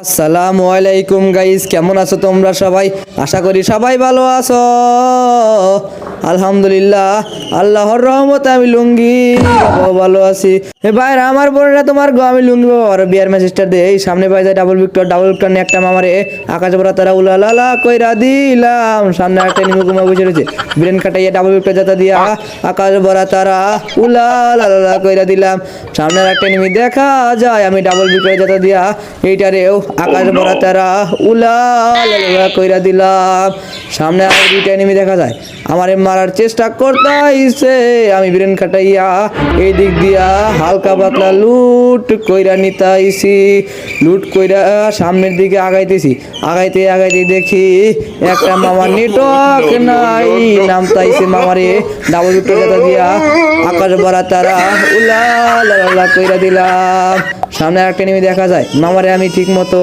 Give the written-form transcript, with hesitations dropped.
আসসালামু আলাইকুম গাইস, কেমন আছো তোমরা সবাই? আশা করি সবাই ভালো আছো। আলহামদুলিল্লাহ, আল্লাহর রহমতে আমি লুঙ্গি বাবাও ভালো আছি। ভাইরা আমার বোনেরা তোমার গো, আমি লুঙ্গি বাবার বিয়ার ম্যাচেসটা দে এই সামনে পাই যায় ডাবল ভিক্টর নিয়ে একটা মামারে আকাশ ভরা তারা উলালালা কইরা দিলাম। সামনে একটা নিমু কুমা বসে রয়েছে, ব্রেন কাটাইয়া ডাবল ভিক্টর যাতা দিয়া আকাশ ভরা তারা উলালালা কইরা দিলাম। সামনে একটা নিমি দেখা যায়, আমি ডাবল ভিক্টর যাতা দিয়া এইটারেও আকাশ ভরা তারা উলালালা কইরা দিলাম। সামনে আর দুইটা এনিমি দেখা যায়, আমারে মারার চেষ্টা করতেইছে। আমি ব্রেন খাটাইয়া এই দিক দিয়া হালকা পাতলা লুট কইরা নিতাইছি। লুট কইরা সামনের দিকে আগাইতেছি, আগাইতে দেখি একটা মামার নেটওয়ার্ক নাই, নামতাইছে মামারে ডাবল ভিক্টর যাতা দিয়া আকাশ ভরা তারা উলালালা কইরা দিলাম। সামনে একটা এনিমি দেখা যায়, মামারে আমি ঠিক মতো